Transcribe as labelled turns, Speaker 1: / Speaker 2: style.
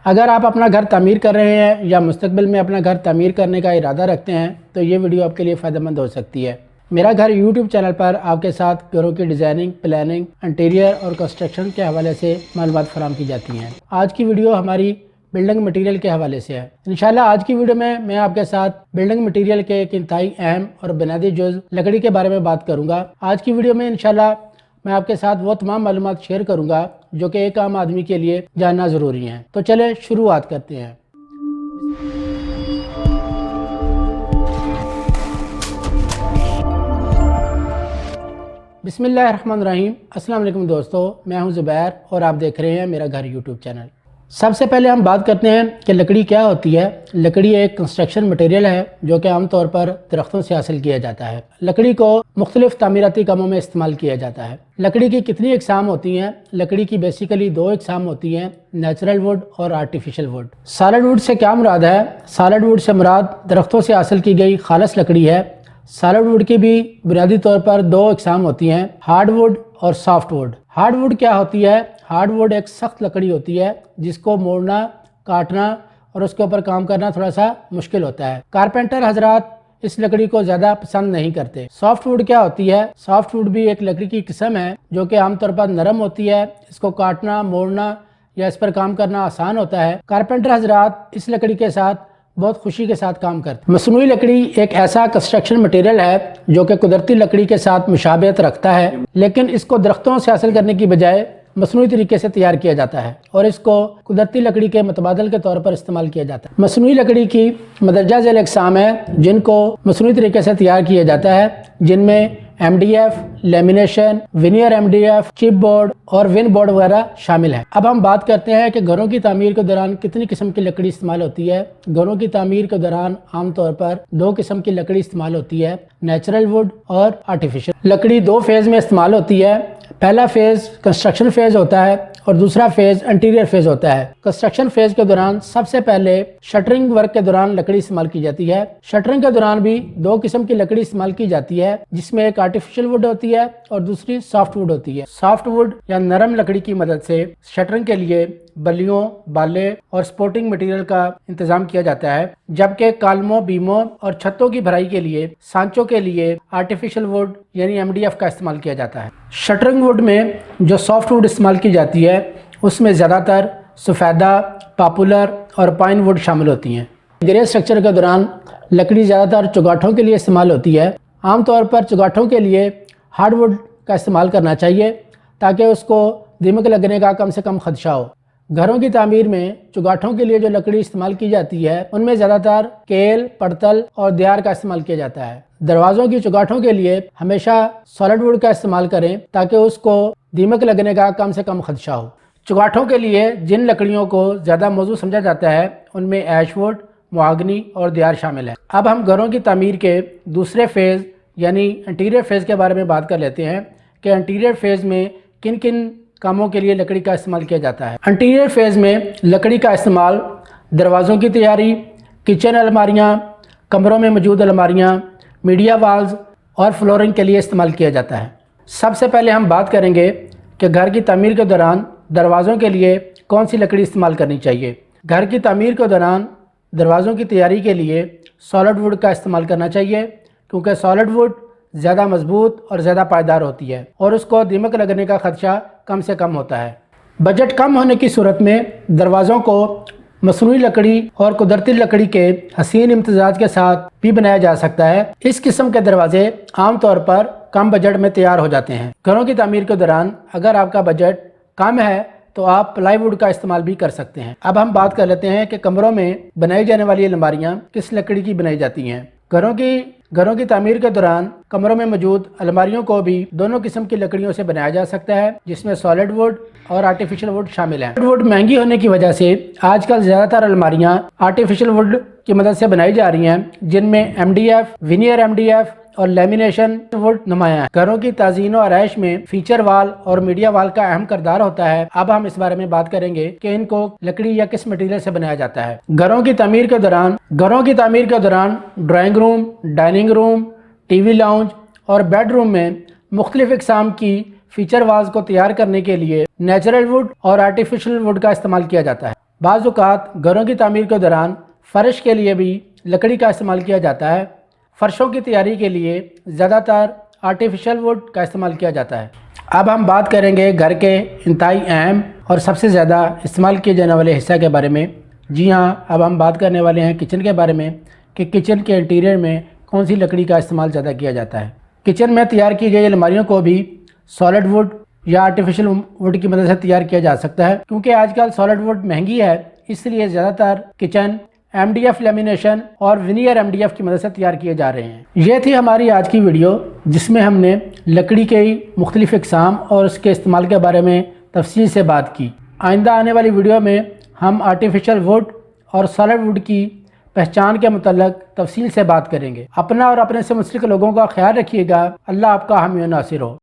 Speaker 1: اگر آپ اپنا گھر تعمیر کر رہے ہیں یا مستقبل میں اپنا گھر تعمیر کرنے کا ارادہ رکھتے ہیں تو یہ ویڈیو آپ کے لیے فائدہ مند ہو سکتی ہے۔ میرا گھر یوٹیوب چینل پر آپ کے ساتھ گھروں کی ڈیزائننگ، پلاننگ، انٹیریئر اور کنسٹرکشن کے حوالے سے معلومات فراہم کی جاتی ہیں۔ آج کی ویڈیو ہماری بلڈنگ مٹیریل کے حوالے سے ہے۔ انشاءاللہ آج کی ویڈیو میں آپ کے ساتھ بلڈنگ مٹیریل کے ایک انتہائی اہم اور بنیادی جز لکڑی کے بارے میں بات کروں گا۔ آج کی ویڈیو میں انشاءاللہ میں آپ کے ساتھ وہ تمام معلومات شیئر کروں گا جو کہ ایک عام آدمی کے لیے جاننا ضروری ہیں۔ تو چلیں شروعات کرتے ہیں۔ بسم اللہ الرحمن الرحیم۔ السلام علیکم دوستو، میں ہوں زبیر اور آپ دیکھ رہے ہیں میرا گھر یوٹیوب چینل۔ سب سے پہلے ہم بات کرتے ہیں کہ لکڑی کیا ہوتی ہے۔ لکڑی ایک کنسٹرکشن مٹیریل ہے جو کہ عام طور پر درختوں سے حاصل کیا جاتا ہے۔ لکڑی کو مختلف تعمیراتی کاموں میں استعمال کیا جاتا ہے۔ لکڑی کی کتنی اقسام ہوتی ہیں؟ لکڑی کی بیسیکلی دو اقسام ہوتی ہیں، نیچرل ووڈ اور artificial would. Solid would say کیا مراد ہے؟ سالڈ ووڈ سے مراد درختوں سے حاصل کی گئی خالص لکڑی ہے۔ سالڈ ووڈ کی بھی بنیادی طور پر دو اقسام ہوتی ہیں، ہارڈ ووڈ اور سافٹ ووڈ۔ ہارڈ ووڈ کیا ہوتی ہے؟ ہارڈ ووڈ ایک سخت لکڑی ہوتی ہے جس کو موڑنا، کاٹنا اور اس کے اوپر کام کرنا تھوڑا سا مشکل ہوتا ہے۔ کارپینٹر حضرات اس لکڑی کو زیادہ پسند نہیں کرتے۔ سافٹ ووڈ کیا ہوتی ہے؟ سافٹ ووڈ بھی ایک لکڑی کی قسم ہے جو کہ عام طور پر نرم ہوتی ہے، اس کو کاٹنا، موڑنا یا اس پر کام کرنا آسان ہوتا ہے۔ کارپینٹر حضرات اس لکڑی کے ساتھ بہت خوشی کے ساتھ کام کرتے ہیں۔ مصنوعی لکڑی ایک ایسا کنسٹرکشن مٹیریل ہے جو کہ قدرتی لکڑی کے ساتھ مشابہت رکھتا ہے، لیکن اس کو درختوں سے حاصل کرنے کی بجائے مصنوعی طریقے سے تیار کیا جاتا ہے اور اس کو قدرتی لکڑی کے متبادل کے طور پر استعمال کیا جاتا ہے۔ مصنوعی لکڑی کی مندرجہ ذیل اقسام ہیں جن کو مصنوعی طریقے سے تیار کیا جاتا ہے، جن میں M D F, lamination, veneer M D F, chip board اور ون بورڈ وغیرہ شامل ہیں۔ اب ہم بات کرتے ہیں کہ گھروں کی تعمیر کے دوران کتنی قسم کی لکڑی استعمال ہوتی ہے۔ گھروں کی تعمیر کے دوران عام طور پر دو قسم کی لکڑی استعمال ہوتی ہے، نیچرل ووڈ اور آرٹیفیشل۔ لکڑی دو فیز میں استعمال ہوتی ہے۔ پہلا فیز کنسٹرکشن فیز ہوتا ہے اور دوسرا فیز انٹیریئر فیز ہوتا ہے۔ کنسٹرکشن فیز کے دوران سب سے پہلے شٹرنگ ورک کے دوران لکڑی استعمال کی جاتی ہے۔ شٹرنگ کے دوران بھی دو قسم کی لکڑی استعمال کی جاتی ہے، جس میں ایک آرٹیفیشل ووڈ ہوتی ہے اور دوسری سافٹ ووڈ ہوتی ہے۔ سافٹ ووڈ یا نرم لکڑی کی مدد سے شٹرنگ کے لیے بلیوں، بالے اور سپورٹنگ مٹیریل کا انتظام کیا جاتا ہے، جبکہ کالموں، بیموں اور چھتوں کی بھرائی کے لیے سانچوں کے لیے آرٹیفیشل ووڈ یعنی ایم ڈی ایف کا استعمال کیا جاتا ہے۔ شٹرنگ ووڈ میں جو سافٹ ووڈ استعمال کی جاتی ہے اس میں زیادہ تر سفیدہ، پاپولر اور پائن ووڈ شامل ہوتی ہیں۔ گرے اسٹرکچر کے دوران لکڑی زیادہ تر چوگاٹھوں کے لیے استعمال ہوتی ہے۔ عام طور پر چوگاٹھوں کے لیے ہارڈ ووڈ کا استعمال کرنا چاہیے تاکہ اس کو دیمک لگنے کا کم سے کم خدشہ ہو۔ گھروں کی تعمیر میں چوگاٹھوں کے لیے جو لکڑی استعمال کی جاتی ہے ان میں زیادہ تر کیل، پڑتل اور دیار کا استعمال کیا جاتا ہے۔ دروازوں کی چوگاٹھوں کے لیے ہمیشہ سالڈ ووڈ کا استعمال کریں تاکہ اس کو دیمک لگنے کا کم سے کم خدشہ ہو۔ چوگاٹھوں کے لیے جن لکڑیوں کو زیادہ موزوں سمجھا جاتا ہے ان میں ایش ووڈ، مہاگنی اور دیار شامل ہے۔ اب ہم گھروں کی تعمیر کے دوسرے فیز یعنی انٹیریئر فیز کے بارے میں بات کر لیتے ہیں کہ انٹیریئر فیز میں کن کن کاموں کے لیے لکڑی کا استعمال کیا جاتا ہے۔ انٹیریئر فیز میں لکڑی کا استعمال دروازوں کی تیاری، کچن الماریاں، کمروں میں موجود الماریاں، میڈیا والز اور فلورنگ کے لیے استعمال کیا جاتا ہے۔ سب سے پہلے ہم بات کریں گے کہ گھر کی تعمیر کے دوران دروازوں کے لیے کون سی لکڑی استعمال کرنی چاہیے۔ گھر کی تعمیر کے دوران دروازوں کی تیاری کے لیے سالڈ ووڈ کا استعمال کرنا چاہیے کیونکہ سالڈ ووڈ زیادہ مضبوط اور زیادہ پائیدار ہوتی ہے اور اس کو دیمک لگنے کا خدشہ کم سے کم ہوتا ہے۔ بجٹ کم ہونے کی صورت میں دروازوں کو مصنوعی لکڑی اور قدرتی لکڑی کے حسین امتزاج کے ساتھ بھی بنایا جا سکتا ہے۔ اس قسم کے دروازے عام طور پر کم بجٹ میں تیار ہو جاتے ہیں۔ گھروں کی تعمیر کے دوران اگر آپ کا بجٹ کم ہے تو آپ پلائی ووڈ کا استعمال بھی کر سکتے ہیں۔ اب ہم بات کر لیتے ہیں کہ کمروں میں بنائی جانے والی الماریاں کس لکڑی کی بنائی جاتی ہیں۔ گھروں کی تعمیر کے دوران کمروں میں موجود الماریوں کو بھی دونوں قسم کی لکڑیوں سے بنایا جا سکتا ہے، جس میں سالڈ ووڈ اور آرٹیفیشل ووڈ شامل ہیں۔ ووڈ مہنگی ہونے کی وجہ سے آج کل زیادہ تر الماریاں آرٹیفیشل ووڈ کی مدد سے بنائی جا رہی ہیں، جن میں M D F, veneer M D F اور لیمینیشن ووڈ نمایاں ہیں۔ گھروں کی تزئین و آرائش میں فیچر وال اور میڈیا وال کا اہم کردار ہوتا ہے۔ اب ہم اس بارے میں بات کریں گے کہ ان کو لکڑی یا کس مٹیریل سے بنایا جاتا ہے۔ گھروں کی تعمیر کے دوران drawing room, dining room, T V lounge اور بیڈ روم میں مختلف اقسام کی فیچر والز کو تیار کرنے کے لیے نیچرل ووڈ اور آرٹیفیشل ووڈ کا استعمال کیا جاتا ہے۔ بعض اوقات گھروں کی تعمیر کے دوران فرش کے لیے بھی لکڑی کا استعمال کیا جاتا ہے۔ فرشوں کی تیاری کے لیے زیادہ تر آرٹیفیشل ووڈ کا استعمال کیا جاتا ہے۔ اب ہم بات کریں گے گھر کے انتہائی اہم اور سب سے زیادہ استعمال کیے جانے والے حصہ کے بارے میں۔ جی ہاں، اب ہم بات کرنے والے ہیں کچن کے بارے میں کہ کچن کے انٹیریئر میں کون سی لکڑی کا استعمال زیادہ کیا جاتا ہے۔ کچن میں تیار کی گئی الماریوں کو بھی سالڈ ووڈ یا آرٹیفیشل ووڈ کی مدد سے تیار کیا جا سکتا ہے، کیونکہ آج کل سالڈ ووڈ مہنگی ہے، اس لیے زیادہ تر کچن MDF لیمینیشن اور ونیئر MDF کی مدد سے تیار کیے جا رہے ہیں۔ یہ تھی ہماری آج کی ویڈیو، جس میں ہم نے لکڑی کے مختلف اقسام اور اس کے استعمال کے بارے میں تفصیل سے بات کی۔ آئندہ آنے والی ویڈیو میں ہم آرٹیفیشل ووڈ اور سالڈ ووڈ کی پہچان کے متعلق تفصیل سے بات کریں گے۔ اپنا اور اپنے سے منسلک لوگوں کا خیال رکھیے گا۔ اللہ آپ کا حامی و ناصر ہو۔